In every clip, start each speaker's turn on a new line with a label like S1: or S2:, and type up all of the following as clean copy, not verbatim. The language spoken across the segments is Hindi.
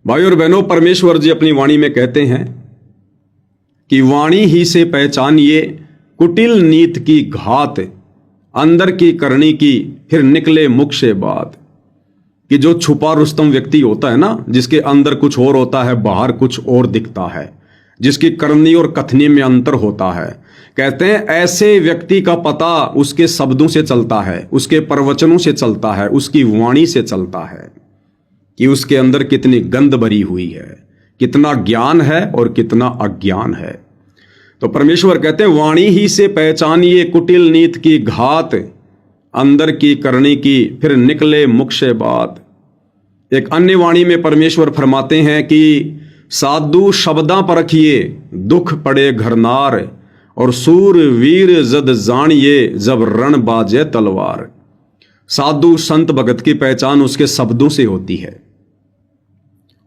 S1: भाई और बहनों, परमेश्वर जी अपनी वाणी में कहते हैं कि वाणी ही से पहचानिए कुटिल नीत की घात, अंदर की करनी की फिर निकले मुख से बात। कि जो छुपा रुस्तम व्यक्ति होता है ना, जिसके अंदर कुछ और होता है, बाहर कुछ और दिखता है, जिसकी करनी और कथनी में अंतर होता है, कहते हैं ऐसे व्यक्ति का पता उसके शब्दों से चलता है, उसके प्रवचनों से चलता है, उसकी वाणी से चलता है कि उसके अंदर कितनी गंध भरी हुई है, कितना ज्ञान है और कितना अज्ञान है। तो परमेश्वर कहते हैं वाणी ही से पहचानिए कुटिल नीत की घात, अंदर की करनी की फिर निकले मुख से बात। एक अन्य वाणी में परमेश्वर फरमाते हैं कि साधु शब्दां परखिए दुख पड़े घरनार, और सूर वीर जद जानिए जब रण बाजे तलवार। साधु संत भगत की पहचान उसके शब्दों से होती है।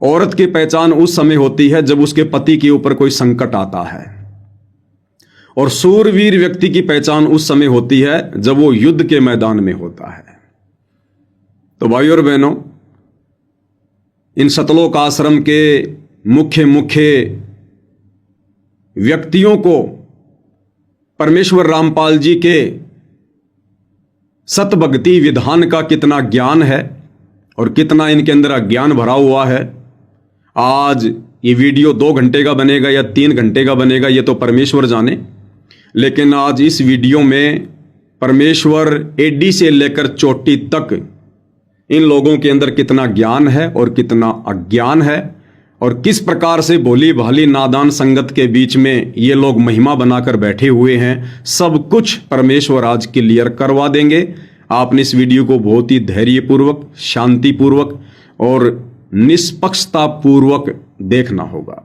S1: औरत की पहचान उस समय होती है जब उसके पति के ऊपर कोई संकट आता है, और सूरवीर व्यक्ति की पहचान उस समय होती है जब वो युद्ध के मैदान में होता है। तो भाई और बहनों, इन सतलोक आश्रम के मुख्य व्यक्तियों को परमेश्वर रामपाल जी के सतभक्ति विधान का कितना ज्ञान है और कितना इनके अंदर अज्ञान भरा हुआ है। आज ये वीडियो 2 घंटे का बनेगा या 3 घंटे का बनेगा, ये तो परमेश्वर जाने, लेकिन आज इस वीडियो में परमेश्वर एडी से लेकर चोटी तक इन लोगों के अंदर कितना ज्ञान है और कितना अज्ञान है, और किस प्रकार से भोली भाली नादान संगत के बीच में ये लोग महिमा बनाकर बैठे हुए हैं, सब कुछ परमेश्वर आज क्लियर करवा देंगे। आपने इस वीडियो को बहुत ही धैर्यपूर्वक, शांतिपूर्वक और निष्पक्षतापूर्वक देखना होगा।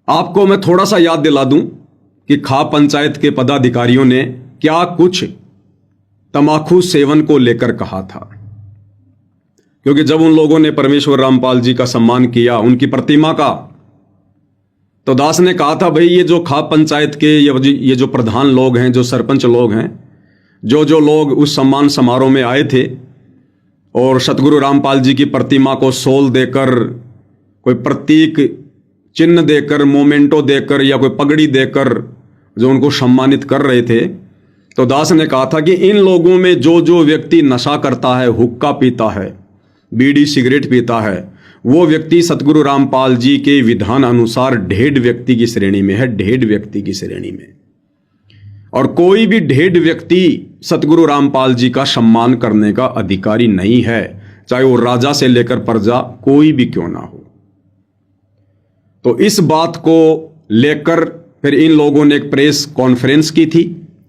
S1: आपको मैं थोड़ा सा याद दिला दूं कि खाप पंचायत के पदाधिकारियों ने क्या कुछ तमाकू सेवन को लेकर कहा था, क्योंकि जब उन लोगों ने परमेश्वर रामपाल जी का सम्मान किया, उनकी प्रतिमा का, तो दास ने कहा था भाई ये जो खाप पंचायत के ये जो प्रधान लोग हैं, जो सरपंच लोग हैं, जो लोग उस सम्मान समारोह में आए थे और सतगुरु रामपाल जी की प्रतिमा को सोल देकर, कोई प्रतीक चिन्ह देकर, मोमेंटो देकर या कोई पगड़ी देकर जो उनको सम्मानित कर रहे थे, तो दास ने कहा था कि इन लोगों में जो व्यक्ति नशा करता है, हुक्का पीता है, बीड़ी सिगरेट पीता है, वो व्यक्ति सतगुरु रामपाल जी के विधान अनुसार ढेड व्यक्ति की श्रेणी में है, ढेड व्यक्ति की श्रेणी में। और कोई भी ढेड व्यक्ति सतगुरु रामपाल जी का सम्मान करने का अधिकारी नहीं है, चाहे वो राजा से लेकर प्रजा कोई भी क्यों ना हो। तो इस बात को लेकर फिर इन लोगों ने एक प्रेस कॉन्फ्रेंस की थी।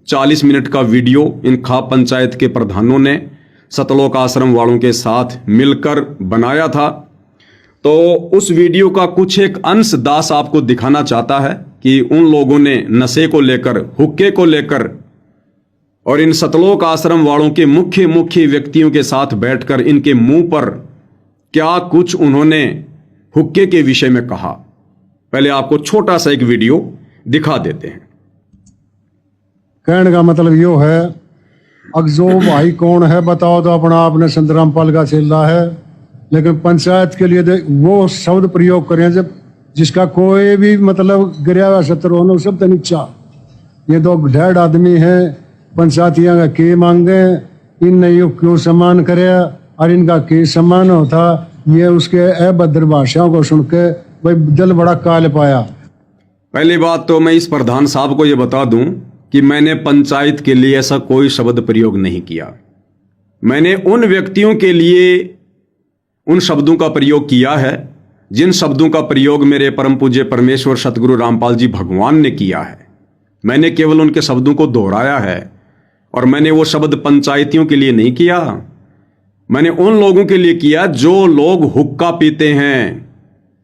S1: 40 मिनट का वीडियो इन खाप पंचायत के प्रधानों ने सतलोक आश्रम वालों के साथ मिलकर बनाया था। तो उस वीडियो का कुछ एक अंश दास आपको दिखाना चाहता है कि उन लोगों ने नशे को लेकर, हुक्के को लेकर और इन सतलोक आश्रम वालों के मुख्य व्यक्तियों के साथ बैठकर इनके मुंह पर क्या कुछ उन्होंने हुक्के के विषय में कहा। पहले आपको छोटा सा एक वीडियो दिखा देते हैं।
S2: कहने का मतलब यो है, अगजो भाई कौन है बताओ तो अपना आपने संत रामपाल का चेला है, लेकिन पंचायत के लिए वो शब्द प्रयोग करें जब जिसका कोई भी मतलब गिरा हुआ सत्र होना शब्द नीचा। ये 2 ढेड आदमी है, पंचायतियां का के मांगे, इन यो क्यों सम्मान करे और इनका के सम्मान होता, ये उसके अभद्र भाषाओं को सुन के भाई दिल बड़ा काल पाया।
S1: पहली बात तो मैं इस प्रधान साहब को यह बता दूं कि मैंने पंचायत के लिए ऐसा कोई शब्द प्रयोग नहीं किया। मैंने उन व्यक्तियों के लिए उन शब्दों का प्रयोग किया है जिन शब्दों का प्रयोग मेरे परम पूज्य परमेश्वर सतगुरु रामपाल जी भगवान ने किया है। मैंने केवल उनके शब्दों को दोहराया है, और मैंने वो शब्द पंचायतियों के लिए नहीं किया। मैंने उन लोगों के लिए किया जो लोग हुक्का पीते हैं,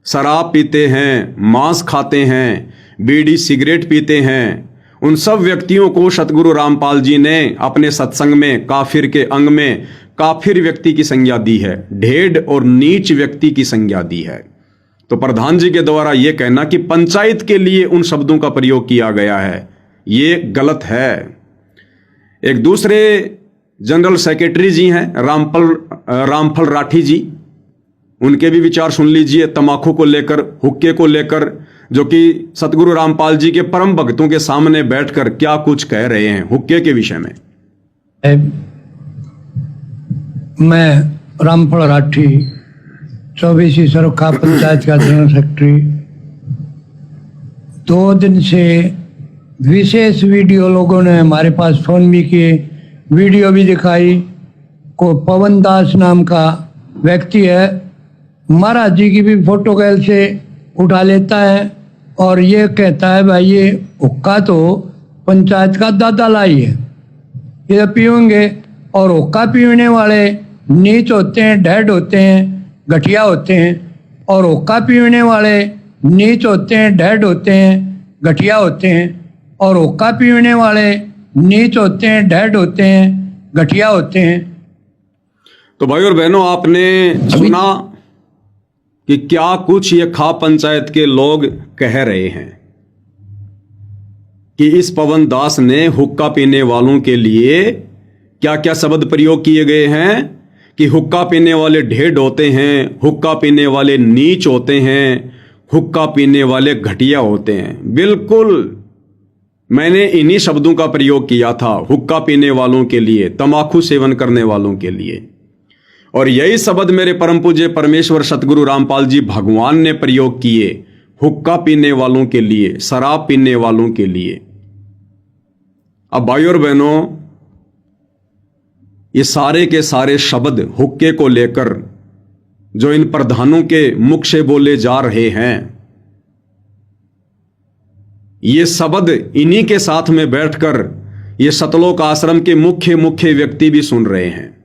S1: शराब पीते हैं, मांस खाते हैं, बीड़ी सिगरेट पीते हैं। उन सब व्यक्तियों को सतगुरु रामपाल जी ने अपने सत्संग में काफिर के अंग में काफिर व्यक्ति की संज्ञा दी है, ढेड और नीच व्यक्ति की संज्ञा दी है। तो प्रधान जी के द्वारा यह कहना कि पंचायत के लिए उन शब्दों का प्रयोग किया गया है, ये गलत है। एक दूसरे जनरल सेक्रेटरी जी हैं रामफल राठी जी, उनके भी विचार सुन लीजिए तमाकू को लेकर, हुक्के को लेकर, जो कि सतगुरु रामपाल जी के परम भक्तों के सामने बैठकर क्या कुछ कह रहे हैं हुक्के के विषय में।
S3: मैं रामफल राठी 24 सरोखा पंचायत का जनरल सेक्रेटरी। 2 दिन से विशेष वीडियो लोगों ने हमारे पास फोन भी किए, वीडियो भी दिखाई। को पवन दास नाम का व्यक्ति है, महाराज जी की भी फोटो गैल से उठा लेता है और ये कहता है भाई ये हुक्का तो पंचायत का दादा लाई है, ये पीएंगे। और हुक्का पीने वाले नीच होते हैं, ढेड होते हैं, घटिया होते हैं। और हुक्का पीने वाले नीच होते हैं, ढेड होते हैं, घटिया होते हैं। और हुक्का पीने वाले नीच होते हैं, ढेड होते हैं, घटिया होते हैं।
S1: तो भाई और बहनों, आपने सुना कि क्या कुछ ये खा पंचायत के लोग कह रहे हैं कि इस पवन दास ने हुक्का पीने वालों के लिए क्या क्या शब्द प्रयोग किए गए हैं कि हुक्का पीने वाले ढेड होते हैं, हुक्का पीने वाले नीच होते हैं, हुक्का पीने वाले घटिया होते हैं। बिल्कुल मैंने इन्हीं शब्दों का प्रयोग किया था हुक्का पीने वालों के लिए, तंबाकू सेवन करने वालों के लिए। और यही शब्द मेरे परम पूज्य परमेश्वर सतगुरु रामपाल जी भगवान ने प्रयोग किए हुक्का पीने वालों के लिए, शराब पीने वालों के लिए। अब भाई और बहनों, ये सारे के सारे शब्द हुक्के को लेकर जो इन प्रधानों के मुख से बोले जा रहे हैं, ये शब्द इन्हीं के साथ में बैठकर ये सतलोक आश्रम के मुख्य मुख्य व्यक्ति भी सुन रहे हैं।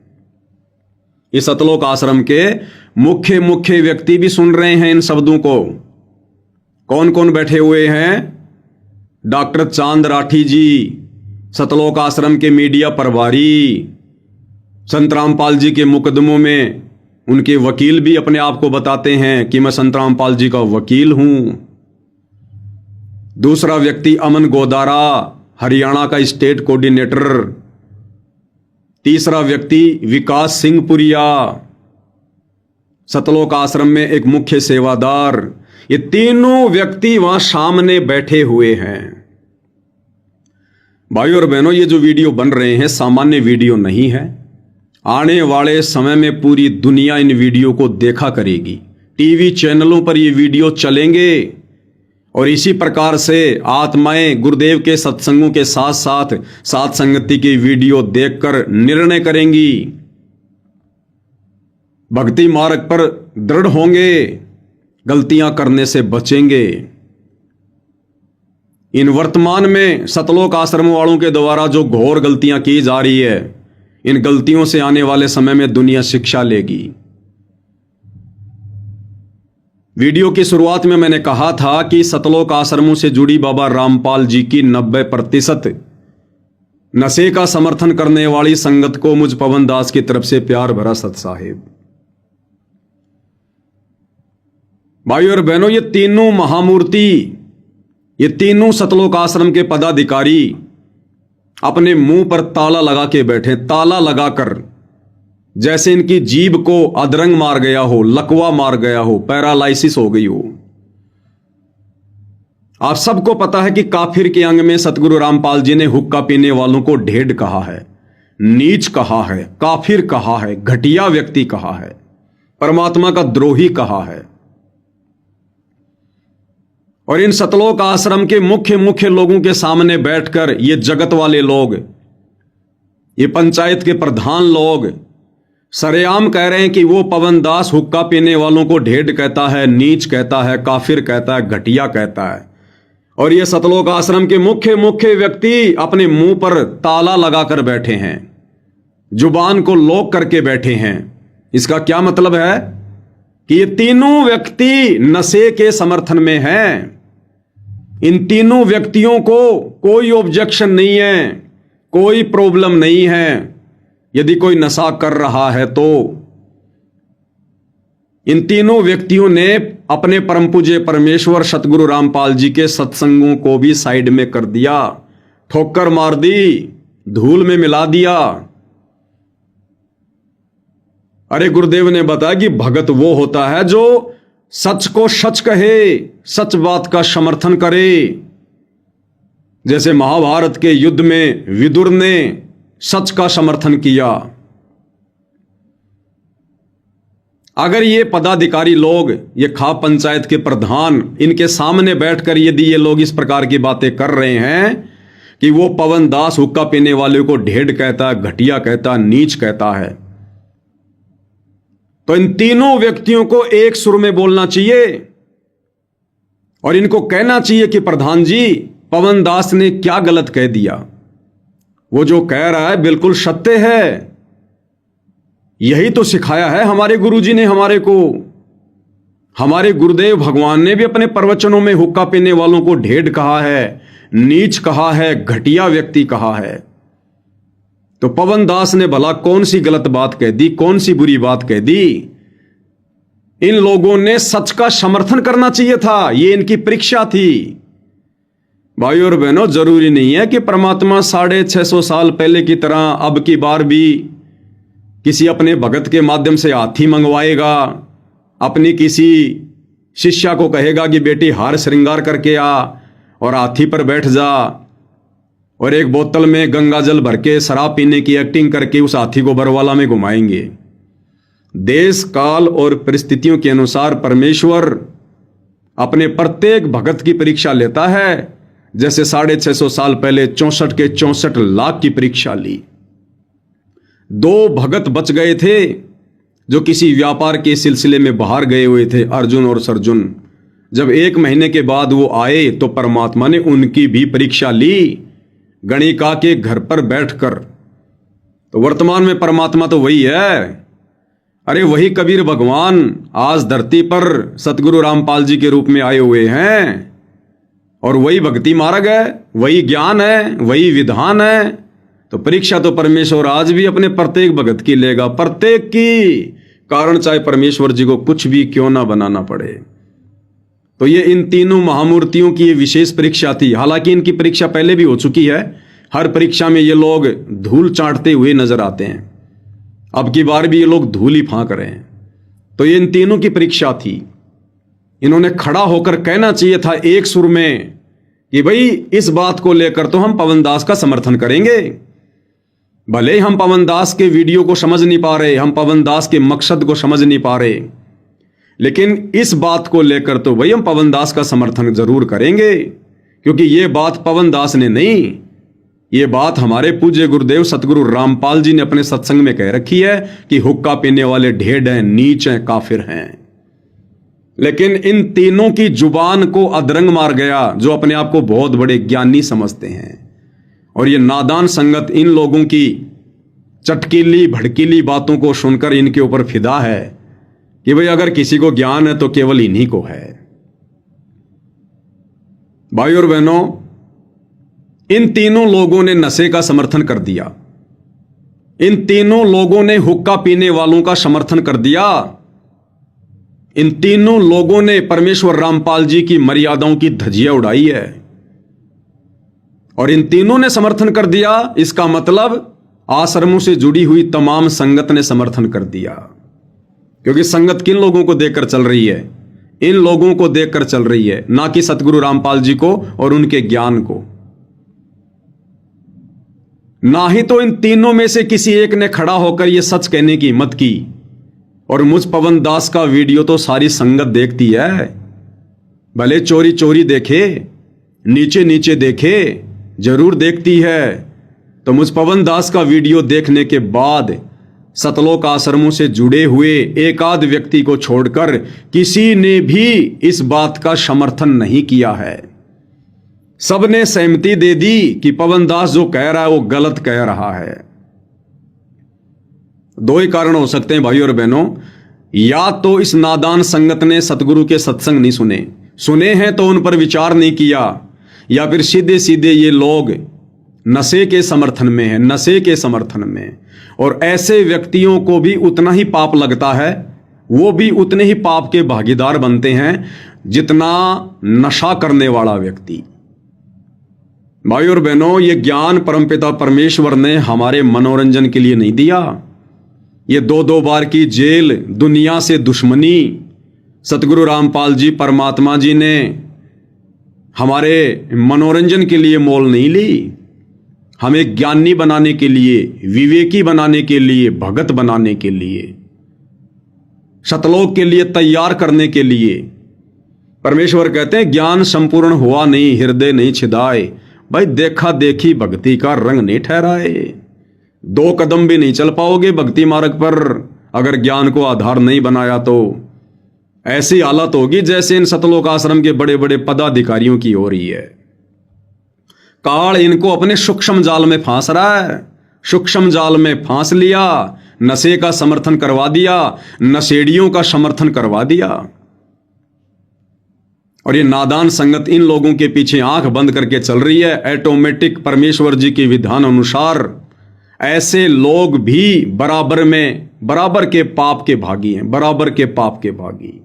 S1: इस सतलोक आश्रम के मुख्य मुख्य व्यक्ति भी सुन रहे हैं इन शब्दों को। कौन कौन बैठे हुए हैं? डॉक्टर चांद राठी जी, सतलोक आश्रम के मीडिया प्रभारी, संत रामपाल जी के मुकदमों में उनके वकील भी अपने आप को बताते हैं कि मैं संत रामपाल जी का वकील हूं। दूसरा व्यक्ति अमन गोदारा, हरियाणा का स्टेट कोऑर्डिनेटर। तीसरा व्यक्ति विकास सिंह पुरिया, सतलोक आश्रम में एक मुख्य सेवादार। ये तीनों व्यक्ति वहां सामने बैठे हुए हैं। भाई और बहनों, ये जो वीडियो बन रहे हैं सामान्य वीडियो नहीं है। आने वाले समय में पूरी दुनिया इन वीडियो को देखा करेगी। टीवी चैनलों पर ये वीडियो चलेंगे और इसी प्रकार से आत्माएं गुरुदेव के सत्संगों के साथ साथ साथ संगति की वीडियो देखकर निर्णय करेंगी, भक्ति मार्ग पर दृढ़ होंगे, गलतियां करने से बचेंगे। इन वर्तमान में सतलोक आश्रम वालों के द्वारा जो घोर गलतियां की जा रही है, इन गलतियों से आने वाले समय में दुनिया शिक्षा लेगी। वीडियो की शुरुआत में मैंने कहा था कि सतलोक आश्रमों से जुड़ी बाबा रामपाल जी की 90% नशे का समर्थन करने वाली संगत को मुझ पवन दास की तरफ से प्यार भरा सत साहेब। भाई और बहनों, ये तीनों महामूर्ति, ये तीनों सतलोक आश्रम के पदाधिकारी अपने मुंह पर ताला लगा के बैठे, ताला लगाकर, जैसे इनकी जीभ को अधरंग मार गया हो, लकवा मार गया हो, पैरालाइसिस हो गई हो। आप सबको पता है कि काफिर के अंग में सतगुरु रामपाल जी ने हुक्का पीने वालों को ढेड कहा है, नीच कहा है, काफिर कहा है, घटिया व्यक्ति कहा है, परमात्मा का द्रोही कहा है। और इन सतलोक आश्रम के मुख्य मुख्य लोगों के सामने बैठकर ये जगत वाले लोग, ये पंचायत के प्रधान लोग सरेआम कह रहे हैं कि वो पवन दास हुक्का पीने वालों को ढेड कहता है, नीच कहता है, काफिर कहता है, घटिया कहता है। और ये सतलोक आश्रम के मुख्य मुख्य व्यक्ति अपने मुंह पर ताला लगाकर बैठे हैं, जुबान को लॉक करके बैठे हैं। इसका क्या मतलब है कि ये तीनों व्यक्ति नशे के समर्थन में हैं। इन तीनों व्यक्तियों को कोई ऑब्जेक्शन नहीं है, कोई प्रॉब्लम नहीं है यदि कोई नशा कर रहा है तो। इन तीनों व्यक्तियों ने अपने परम पूज्य परमेश्वर सतगुरु रामपाल जी के सत्संगों को भी साइड में कर दिया, ठोकर मार दी, धूल में मिला दिया। अरे गुरुदेव ने बताया कि भगत वो होता है जो सच को सच कहे, सच बात का समर्थन करे। जैसे महाभारत के युद्ध में विदुर ने सच का समर्थन किया। अगर ये पदाधिकारी लोग, ये खाप पंचायत के प्रधान, इनके सामने बैठकर यदि ये लोग इस प्रकार की बातें कर रहे हैं कि वो पवन दास हुक्का पीने वाले को ढेड़ कहता, घटिया कहता, नीच कहता है, तो इन तीनों व्यक्तियों को एक सुर में बोलना चाहिए और इनको कहना चाहिए कि प्रधान जी, पवन दास ने क्या गलत कह दिया। वो जो कह रहा है बिल्कुल सत्य है। यही तो सिखाया है हमारे गुरुजी ने हमारे को। हमारे गुरुदेव भगवान ने भी अपने प्रवचनों में हुक्का पीने वालों को ढेड़ कहा है, नीच कहा है, घटिया व्यक्ति कहा है। तो पवन दास ने भला कौन सी गलत बात कह दी, कौन सी बुरी बात कह दी? इन लोगों ने सच का समर्थन करना चाहिए था। ये इनकी परीक्षा थी। भाइयों और बहनों, जरूरी नहीं है कि परमात्मा 650 साल पहले की तरह अब की बार भी किसी अपने भगत के माध्यम से हाथी मंगवाएगा, अपनी किसी शिष्या को कहेगा कि बेटी हार श्रृंगार करके आ और हाथी पर बैठ जा, और एक बोतल में गंगा जल भर के शराब पीने की एक्टिंग करके उस हाथी को बरवाला में घुमाएंगे। देश काल और परिस्थितियों के अनुसार परमेश्वर अपने प्रत्येक भगत की परीक्षा लेता है। जैसे 650 साल पहले 64 के 64 लाख की परीक्षा ली। 2 भगत बच गए थे जो किसी व्यापार के सिलसिले में बाहर गए हुए थे, अर्जुन और सर्जुन। जब 1 महीने के बाद वो आए तो परमात्मा ने उनकी भी परीक्षा ली, गणिका के घर पर बैठकर। तो वर्तमान में परमात्मा तो वही है। अरे वही कबीर भगवान आज धरती पर सतगुरु रामपाल जी के रूप में आए हुए हैं, और वही भक्ति मार्ग है, वही ज्ञान है, वही विधान है। तो परीक्षा तो परमेश्वर आज भी अपने प्रत्येक भगत की लेगा, प्रत्येक की, कारण चाहे परमेश्वर जी को कुछ भी क्यों ना बनाना पड़े। तो ये इन तीनों महामूर्तियों की ये विशेष परीक्षा थी। हालांकि इनकी परीक्षा पहले भी हो चुकी है। हर परीक्षा में ये लोग धूल चाटते हुए नजर आते हैं। अब की बार भी ये लोग धूल ही फांक रहे हैं। तो ये इन तीनों की परीक्षा थी। इन्होंने खड़ा होकर कहना चाहिए था एक सुर में कि भाई इस बात को लेकर तो हम पवन दास का समर्थन करेंगे। भले ही हम पवन दास के वीडियो को समझ नहीं पा रहे, हम पवन दास के मकसद को समझ नहीं पा रहे, लेकिन इस बात को लेकर तो भाई हम पवन दास का समर्थन जरूर करेंगे। क्योंकि ये बात पवन दास ने नहीं, ये बात हमारे पूज्य गुरुदेव सतगुरु रामपाल जी ने अपने सत्संग में कह रखी है कि हुक्का पीने वाले ढेड़ हैं, नीच हैं, काफिर हैं। लेकिन इन तीनों की जुबान को अधरंग मार गया जो अपने आप को बहुत बड़े ज्ञानी समझते हैं। और ये नादान संगत इन लोगों की चटकीली भड़कीली बातों को सुनकर इनके ऊपर फिदा है कि भाई अगर किसी को ज्ञान है तो केवल इन्हीं को है। भाई और बहनों, इन तीनों लोगों ने नशे का समर्थन कर दिया। इन तीनों लोगों ने हुक्का पीने वालों का समर्थन कर दिया। इन तीनों लोगों ने परमेश्वर रामपाल जी की मर्यादाओं की धज्जियां उड़ाई है। और इन तीनों ने समर्थन कर दिया, इसका मतलब आश्रमों से जुड़ी हुई तमाम संगत ने समर्थन कर दिया। क्योंकि संगत किन लोगों को देखकर चल रही है? इन लोगों को देखकर चल रही है, ना कि सतगुरु रामपाल जी को और उनके ज्ञान को। ना ही तो इन तीनों में से किसी एक ने खड़ा होकर यह सच कहने की हिम्मत की। और मुझ पवन दास का वीडियो तो सारी संगत देखती है, भले चोरी चोरी देखे, नीचे नीचे देखे, जरूर देखती है। तो मुझ पवन दास का वीडियो देखने के बाद सतलोक आश्रमों से जुड़े हुए एक आध व्यक्ति को छोड़कर किसी ने भी इस बात का समर्थन नहीं किया है। सबने सहमति दे दी कि पवन दास जो कह रहा है वो गलत कह रहा है। 2 ही कारण हो सकते हैं भाई और बहनों, या तो इस नादान संगत ने सतगुरु के सत्संग नहीं सुने हैं तो उन पर विचार नहीं किया, या फिर सीधे सीधे ये लोग नशे के समर्थन में है, नशे के समर्थन में। और ऐसे व्यक्तियों को भी उतना ही पाप लगता है, वो भी उतने ही पाप के भागीदार बनते हैं जितना नशा करने वाला व्यक्ति। भाई और बहनों, ये ज्ञान परमपिता परमेश्वर ने हमारे मनोरंजन के लिए नहीं दिया, ये 2-2 बार की जेल, दुनिया से दुश्मनी, सतगुरु रामपाल जी परमात्मा जी ने हमारे मनोरंजन के लिए मोल नहीं ली, हमें ज्ञानी बनाने के लिए, विवेकी बनाने के लिए, भगत बनाने के लिए, सतलोक के लिए तैयार करने के लिए। परमेश्वर कहते हैं ज्ञान संपूर्ण हुआ नहीं, हृदय नहीं छिदाए। भाई देखा देखी भक्ति का रंग नहीं ठहराए। 2 कदम भी नहीं चल पाओगे भक्ति मार्ग पर अगर ज्ञान को आधार नहीं बनाया तो। ऐसी हालत होगी जैसे इन सतलोक आश्रम के बड़े बड़े पदाधिकारियों की हो रही है। काल इनको अपने सूक्ष्म जाल में फांस रहा है, सूक्ष्म जाल में फांस लिया, नशे का समर्थन करवा दिया, नशेड़ियों का समर्थन करवा दिया। और ये नादान संगत इन लोगों के पीछे आंख बंद करके चल रही है। ऑटोमेटिक परमेश्वर जी के विधान अनुसार ऐसे लोग भी बराबर के पाप के भागी हैं, बराबर के पाप के भागी।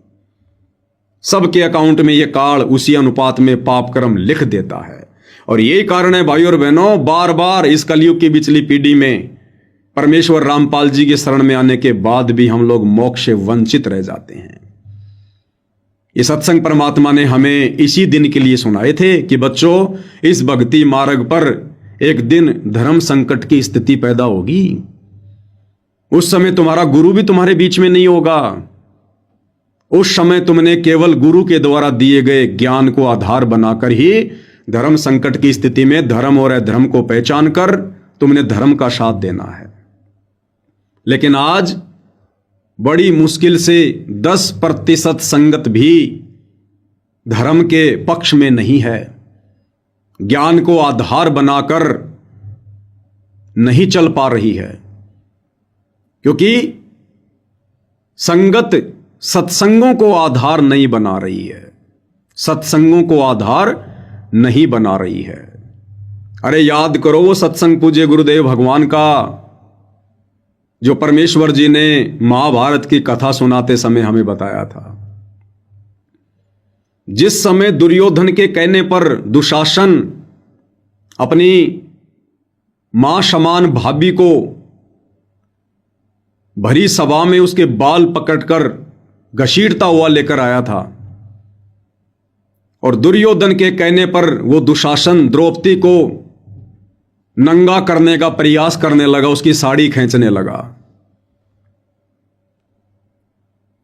S1: सबके अकाउंट में ये काल उसी अनुपात में पाप कर्म लिख देता है। और यही कारण है भाई और बहनों, बार बार इस कलयुग की पिछली पीढ़ी में परमेश्वर रामपाल जी के शरण में आने के बाद भी हम लोग मोक्ष से वंचित रह जाते हैं। ये सत्संग परमात्मा ने हमें इसी दिन के लिए सुनाए थे कि बच्चों, इस भक्ति मार्ग पर एक दिन धर्म संकट की स्थिति पैदा होगी। उस समय तुम्हारा गुरु भी तुम्हारे बीच में नहीं होगा। उस समय तुमने केवल गुरु के द्वारा दिए गए ज्ञान को आधार बनाकर ही धर्म संकट की स्थिति में धर्म और अधर्म को पहचान कर तुमने धर्म का साथ देना है। लेकिन आज बड़ी मुश्किल से 10% संगत भी धर्म के पक्ष में नहीं है, ज्ञान को आधार बनाकर नहीं चल पा रही है। क्योंकि संगत सत्संगों को आधार नहीं बना रही है, सत्संगों को आधार नहीं बना रही है। अरे याद करो वो सत्संग पूज्य गुरुदेव भगवान का, जो परमेश्वर जी ने महाभारत की कथा सुनाते समय हमें बताया था। जिस समय दुर्योधन के कहने पर दुशासन अपनी मां समान भाभी को भरी सभा में उसके बाल पकड़कर घसीटता हुआ लेकर आया था, और दुर्योधन के कहने पर वो दुशासन द्रौपदी को नंगा करने का प्रयास करने लगा, उसकी साड़ी खींचने लगा।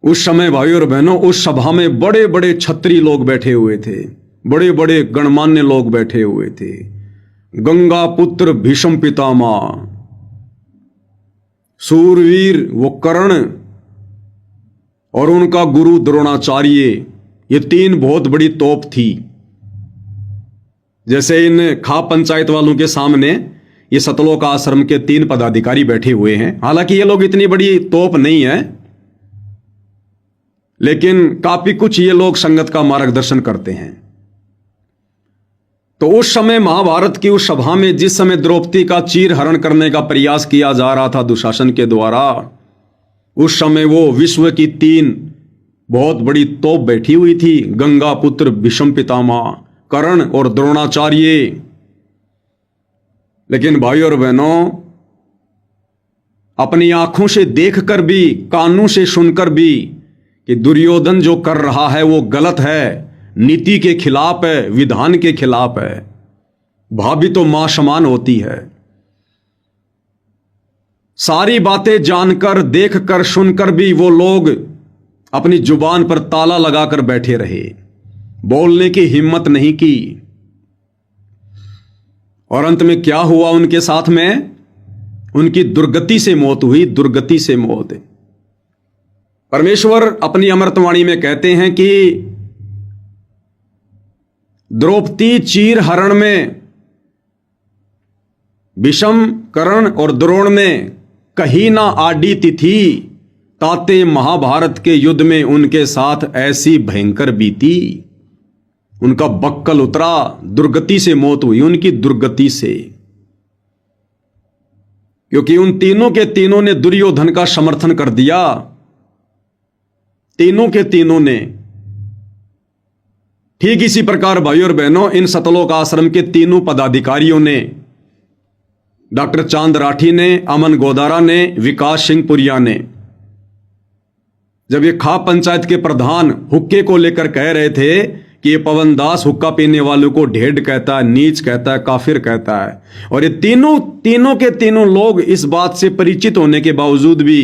S1: उस समय भाई और बहनों, उस सभा में बड़े बड़े क्षत्रिय लोग बैठे हुए थे, बड़े बड़े गणमान्य लोग बैठे हुए थे। गंगा पुत्र भीष्म पितामह, सूरवीर वो कर्ण और उनका गुरु द्रोणाचार्य, ये 3 बहुत बड़ी तोप थी। जैसे इन खा पंचायत वालों के सामने ये सतलोक आश्रम के 3 पदाधिकारी बैठे हुए हैं। हालांकि ये लोग इतनी बड़ी तोप नहीं है, लेकिन काफी कुछ ये लोग संगत का मार्गदर्शन करते हैं। तो उस समय महाभारत की उस सभा में जिस समय द्रौपदी का चीर हरण करने का प्रयास किया जा रहा था दुशासन के द्वारा, उस समय वो विश्व की 3 बहुत बड़ी तोप बैठी हुई थी। गंगा पुत्र भीष्म पितामह, कर्ण और द्रोणाचार्य। लेकिन भाई और बहनों, अपनी आंखों से देखकर भी, कानों से सुनकर भी कि दुर्योधन जो कर रहा है वो गलत है, नीति के खिलाफ है, विधान के खिलाफ है। भाभी तो मां समान होती है। सारी बातें जानकर, देखकर, सुनकर भी वो लोग अपनी जुबान पर ताला लगाकर बैठे रहे, बोलने की हिम्मत नहीं की। और अंत में क्या हुआ उनके साथ में? उनकी दुर्गति से मौत हुई, दुर्गति से मौत। परमेश्वर अपनी अमृतवाणी में कहते हैं कि द्रौपदी चीर हरण में भीष्म, कर्ण और द्रोण ने कहीं ना आडी तिथि, ताते महाभारत के युद्ध में उनके साथ ऐसी भयंकर बीती। उनका बक्कल उतरा, दुर्गति से मौत हुई, उनकी दुर्गति से। क्योंकि उन तीनों के तीनों ने दुर्योधन का समर्थन कर दिया। तीनों के तीनों ने। ठीक इसी प्रकार भाइयों और बहनों, इन सतलोक आश्रम के तीनों पदाधिकारियों ने डॉक्टर चांद राठी ने, अमन गोदारा ने, विकास सिंह पुरिया ने, जब ये खाप पंचायत के प्रधान हुक्के को लेकर कह रहे थे कि ये पवन दास हुक्का पीने वालों को ढेड कहता है, नीच कहता है, काफिर कहता है, और ये तीनों के तीनों लोग इस बात से परिचित होने के बावजूद भी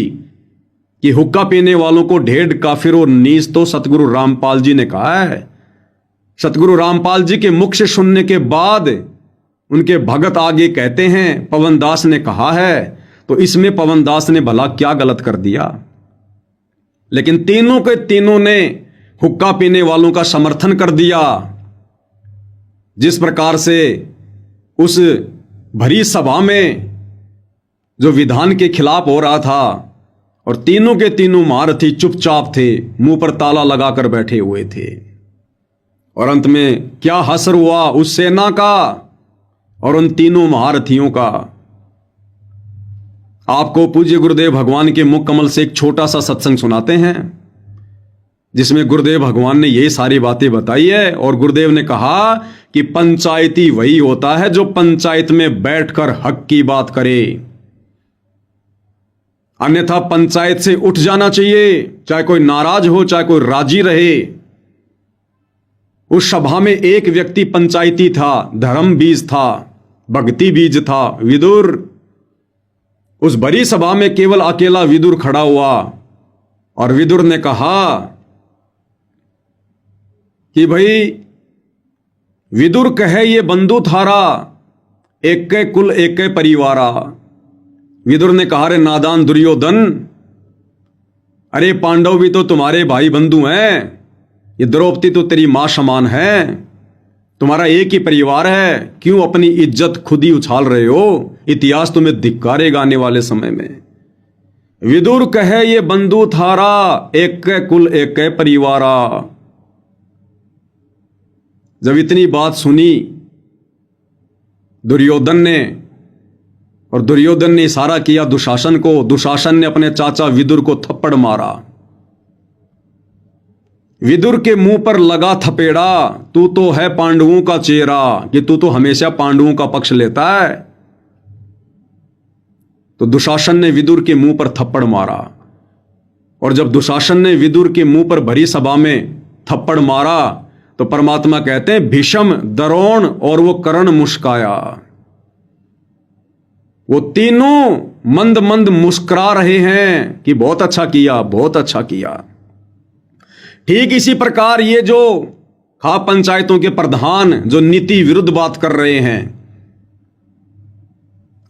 S1: कि हुक्का पीने वालों को ढेड, काफिर और नीच तो सतगुरु रामपाल जी ने कहा है। सतगुरु रामपाल जी के मुख से सुनने के बाद उनके भगत आगे कहते हैं पवन दास ने कहा है, तो इसमें पवन दास ने भला क्या गलत कर दिया। लेकिन तीनों के तीनों ने हुक्का पीने वालों का समर्थन कर दिया। जिस प्रकार से उस भरी सभा में जो विधान के खिलाफ हो रहा था और तीनों के तीनों महारथी चुपचाप थे, मुंह पर ताला लगाकर बैठे हुए थे, और अंत में क्या हसर हुआ उस सेना का और उन तीनों महारथियों का। आपको पूज्य गुरुदेव भगवान के मुख कमल से एक छोटा सा सत्संग सुनाते हैं, जिसमें गुरुदेव भगवान ने यही सारी बातें बताई है। और गुरुदेव ने कहा कि पंचायती वही होता है जो पंचायत में बैठकर हक की बात करे, अन्यथा पंचायत से उठ जाना चाहिए, चाहे कोई नाराज हो, चाहे कोई राजी रहे। उस सभा में एक व्यक्ति पंचायती था, धर्म बीज था, भक्ति बीज था, विदुर। उस बड़ी सभा में केवल अकेला विदुर खड़ा हुआ और विदुर ने कहा कि भाई विदुर कहे ये बंधु थारा, एक के कुल एक के परिवारा। विदुर ने कहा रे नादान दुर्योधन, अरे पांडव भी तो तुम्हारे भाई बंधु हैं, ये द्रौपदी तो तेरी मां समान है, तुम्हारा एक ही परिवार है, क्यों अपनी इज्जत खुद ही उछाल रहे हो, इतिहास तुम्हें धिक्कारेगा आने वाले समय में। विदुर कहे ये बंधु थारा, एक के कुल एक के परिवारा। जब इतनी बात सुनी दुर्योधन ने, और दुर्योधन ने इशारा किया दुशासन को, दुशासन ने अपने चाचा विदुर को थप्पड़ मारा। विदुर के मुंह पर लगा थपेड़ा, तू तो है पांडवों का चेहरा, कि तू तो हमेशा पांडवों का पक्ष लेता है। तो दुशासन ने विदुर के मुंह पर थप्पड़ मारा, और जब दुशासन ने विदुर के मुंह पर भरी सभा में थप्पड़ मारा तो परमात्मा कहते हैं भीष्म, द्रोण और वो कर्ण मुस्काया। वो तीनों मंद मंद मुस्कुरा रहे हैं कि बहुत अच्छा किया, बहुत अच्छा किया। ठीक इसी प्रकार ये जो खाप पंचायतों के प्रधान जो नीति विरुद्ध बात कर रहे हैं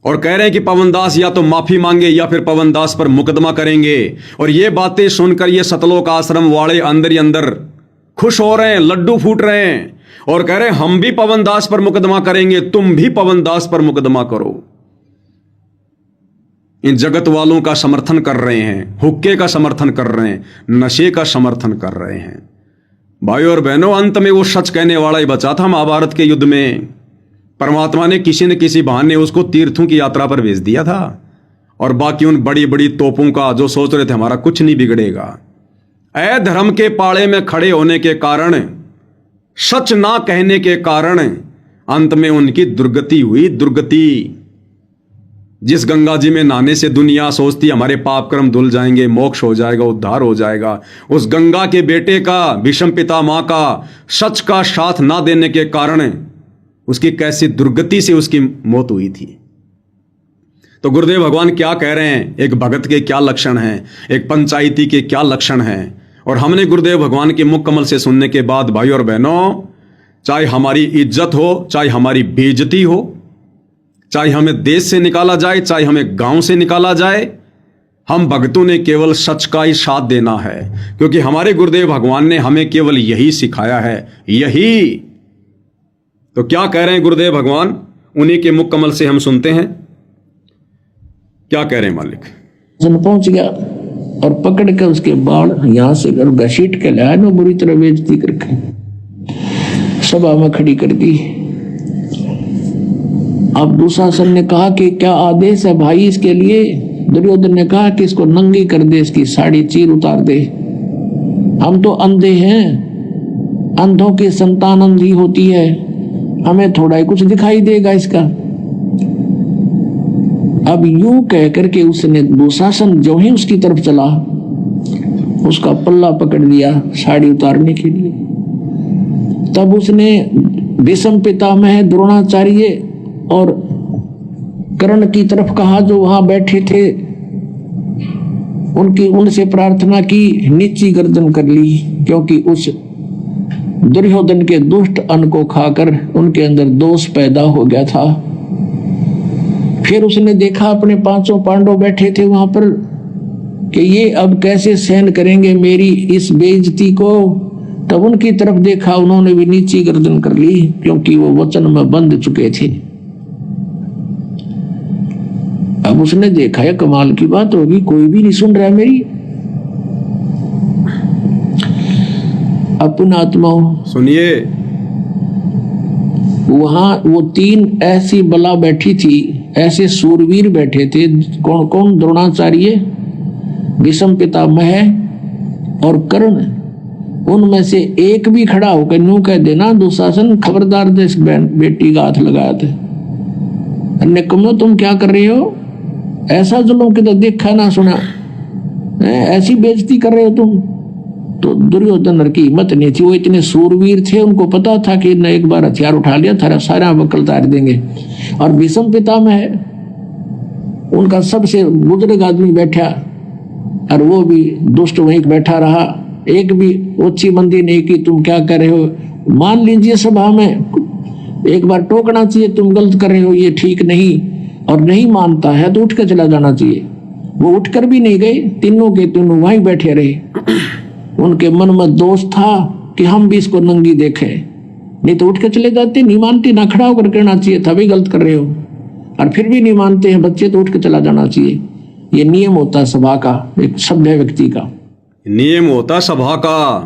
S1: और कह रहे हैं कि पवन दास या तो माफी मांगे या फिर पवन दास पर मुकदमा करेंगे, और ये बातें सुनकर ये सतलोक आश्रम वाले अंदर ही अंदर खुश हो रहे हैं, लड्डू फूट रहे हैं, और कह रहे हैं हम भी पवन दास पर मुकदमा करेंगे, तुम भी पवन दास पर मुकदमा करो। इन जगत वालों का समर्थन कर रहे हैं, हुक्के का समर्थन कर रहे हैं, नशे का समर्थन कर रहे हैं। भाइयों और बहनों, अंत में वो सच कहने वाला ही बचा था। महाभारत के युद्ध में परमात्मा ने किसी न किसी बहाने उसको तीर्थों की यात्रा पर भेज दिया था, और बाकी उन बड़ी बड़ी तोपों का जो सोच रहे थे हमारा कुछ नहीं बिगड़ेगा, अधर्म के पाले में खड़े होने के कारण, सच ना कहने के कारण अंत में उनकी दुर्गति हुई। दुर्गति जिस गंगा जी में नहाने से दुनिया सोचती हमारे पाप कर्म धुल जाएंगे, मोक्ष हो जाएगा, उद्धार हो जाएगा, उस गंगा के बेटे का, भीष्म पितामह का सच का साथ ना देने के कारण उसकी कैसी दुर्गति से उसकी मौत हुई थी। तो गुरुदेव भगवान क्या कह रहे हैं, एक भगत के क्या लक्षण हैं, एक पंचायती के क्या लक्षण हैं। और हमने गुरुदेव भगवान के मुख कमल से सुनने के बाद भाइयों और बहनों, चाहे हमारी इज्जत हो, चाहे हमारी बेइज्जती हो, चाहे हमें देश से निकाला जाए, चाहे हमें गांव से निकाला जाए, हम भक्तों ने केवल सच का ही साथ देना है, क्योंकि हमारे गुरुदेव भगवान ने हमें केवल यही सिखाया है। यही तो क्या कह रहे हैं गुरुदेव भगवान, उन्हीं के मुख कमल से हम सुनते हैं। क्या कह रहे हैं मालिक?
S4: जन पहुंच गया और पकड़ के उसके बाल यहां से घसीट के लाया, नो बुरी तरह बेइज्जती करके सभा में खड़ी कर दी। अब दुशासन ने कहा कि क्या आदेश है भाई इसके लिए? दुर्योधन ने कहा कि इसको नंगी कर दे, इसकी साड़ी चीर उतार दे, हम तो अंधे हैं, अंधों की संतान अंधी होती है, हमें थोड़ा ही कुछ दिखाई देगा इसका। अब यूं कह करके उसने दुशासन जो ही उसकी तरफ चला, उसका पल्ला पकड़ लिया साड़ी उतारने के लिए। तब उसने भीष्म पितामह, द्रोणाचार्य और कर्ण की तरफ कहा, जो वहां बैठे थे, उनसे प्रार्थना की, नीची गर्दन कर ली, क्योंकि उस दुर्योधन के दुष्ट अन्न को खाकर उनके अंदर दोष पैदा हो गया था। फिर उसने देखा अपने 5 पांडव बैठे थे वहां पर कि ये अब कैसे सहन करेंगे मेरी इस बेइज्जती को। तब उनकी तरफ देखा, उन्होंने भी नीची गर्दन कर ली, क्योंकि वो वचन में बंध चुके थे। अब उसने देखा है कमाल की बात होगी, कोई भी नहीं सुन रहा है मेरी। अपना आत्माओं
S1: सुनिए,
S4: वहां वो 3 ऐसी बला बैठी थी, ऐसे सूरवीर बैठे थे। कौन कौन? द्रोणाचार्य, भीष्म पितामह और कर्ण। उनमें से एक भी खड़ा होकर यूं कह देना, दुशासन खबरदार दे इस बेटी का हाथ लगाया थे, अन्य कमो तुम क्या कर रहे हो? ऐसा जुल्म के तो देखा ना सुना, ऐसी बेइज्जती कर रहे हो तुम। तो दुर्योधन की हिम्मत नहीं थी, वो इतने सूरवीर थे, उनको पता था कि न एक बार हथियार उठा लिया था सारा बकल तार देंगे। और भीष्म पितामह, उनका सबसे बुजुर्ग आदमी बैठा, और वो भी दुष्ट वहीं बैठा रहा, एक भी ऊंची मंदी नहीं की तुम क्या कर रहे हो। मान लीजिए सभा में एक बार टोकना चाहिए, तुम गलत कर रहे हो, ये ठीक नहीं, और नहीं मानता है तो उठ कर चला जाना चाहिए। वो उठकर भी नहीं गए, तीनों के तीनों वहीं बैठे रहे। उनके मन में दोष था कि हम भी इसको नंगी देखें, नहीं तो उठ के चले जाते। नहीं मानते, ना खड़ा होकर कहना चाहिए था भी गलत कर रहे हो, और फिर भी नहीं मानते हैं बच्चे तो उठ के चला जाना चाहिए। ये नियम होता है सभा का, एक सभ्य व्यक्ति का
S1: नियम होता सभा का।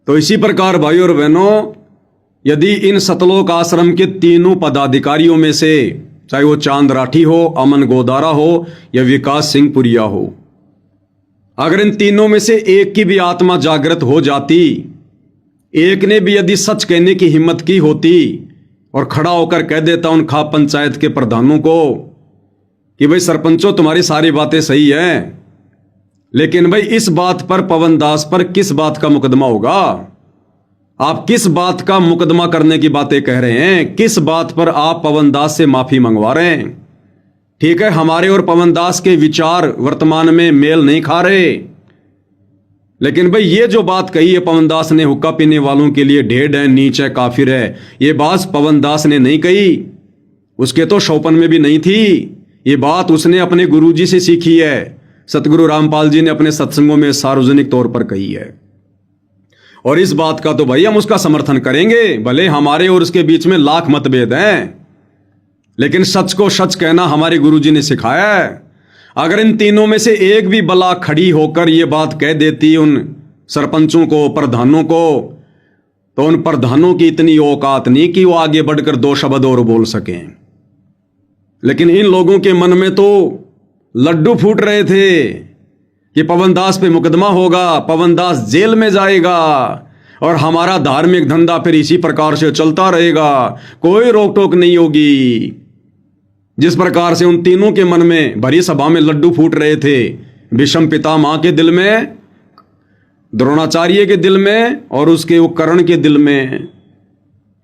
S1: तो इसी प्रकार भाई और बहनों, यदि इन सतलोक आश्रम के तीनों पदाधिकारियों में से, चाहे वो चांद राठी हो, अमन गोदारा हो या विकास सिंह पुरिया हो, अगर इन तीनों में से एक की भी आत्मा जागृत हो जाती, एक ने भी यदि सच कहने की हिम्मत की होती और खड़ा होकर कह देता उन खाप पंचायत के प्रधानों को कि भाई सरपंचों तुम्हारी सारी बातें सही हैं, लेकिन भाई इस बात पर पवन दास पर किस बात का मुकदमा होगा? आप किस बात का मुकदमा करने की बातें कह रहे हैं? किस बात पर आप पवन दास से माफी मंगवा रहे हैं? ठीक है, हमारे और पवन दास के विचार वर्तमान में मेल नहीं खा रहे, लेकिन भाई ये जो बात कही है पवन दास ने, हुक्का पीने वालों के लिए ढेर है, नीच है, काफिर है, ये बात पवन दास ने नहीं कही, उसके तो शौपन में भी नहीं थी। ये बात उसने अपने गुरुजी से सीखी है, सतगुरु रामपाल जी ने अपने सत्संगों में सार्वजनिक तौर पर कही है। और इस बात का तो भाई हम उसका समर्थन करेंगे, भले हमारे और उसके बीच में लाख मतभेद हैं, लेकिन सच को सच कहना हमारे गुरुजी ने सिखाया है। अगर इन तीनों में से एक भी बला खड़ी होकर ये बात कह देती उन सरपंचों को, प्रधानों को, तो उन प्रधानों की इतनी औकात नहीं कि वो आगे बढ़कर 2 शब्द और बोल सकें। लेकिन इन लोगों के मन में तो लड्डू फूट रहे थे कि पवन दास पे मुकदमा होगा, पवन दास जेल में जाएगा और हमारा धार्मिक धंधा फिर इसी प्रकार से चलता रहेगा, कोई रोक टोक नहीं होगी। जिस प्रकार से उन तीनों के मन में भरी सभा में लड्डू फूट रहे थे, भीष्म पितामह के दिल में, द्रोणाचार्य के दिल में और उसके वो कर्ण के दिल में,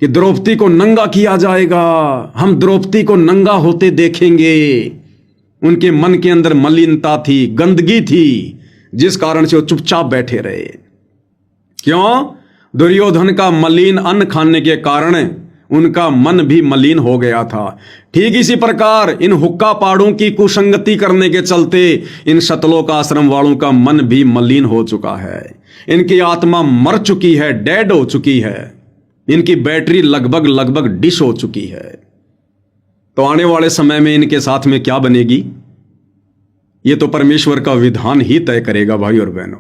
S1: कि द्रौपदी को नंगा किया जाएगा, हम द्रौपदी को नंगा होते देखेंगे। उनके मन के अंदर मलिनता थी, गंदगी थी, जिस कारण से वो चुपचाप बैठे रहे। क्यों? दुर्योधन का मलिन अन्न खाने के कारण उनका मन भी मलिन हो गया था। ठीक इसी प्रकार इन हुक्का पाड़ों की कुसंगति करने के चलते इन सतलोक आश्रम वालों का मन भी मलिन हो चुका है। इनकी आत्मा मर चुकी है, डेड हो चुकी है, इनकी बैटरी लगभग डिश हो चुकी है। तो आने वाले समय में इनके साथ में क्या बनेगी, ये तो परमेश्वर का विधान ही तय करेगा भाई और बहनों।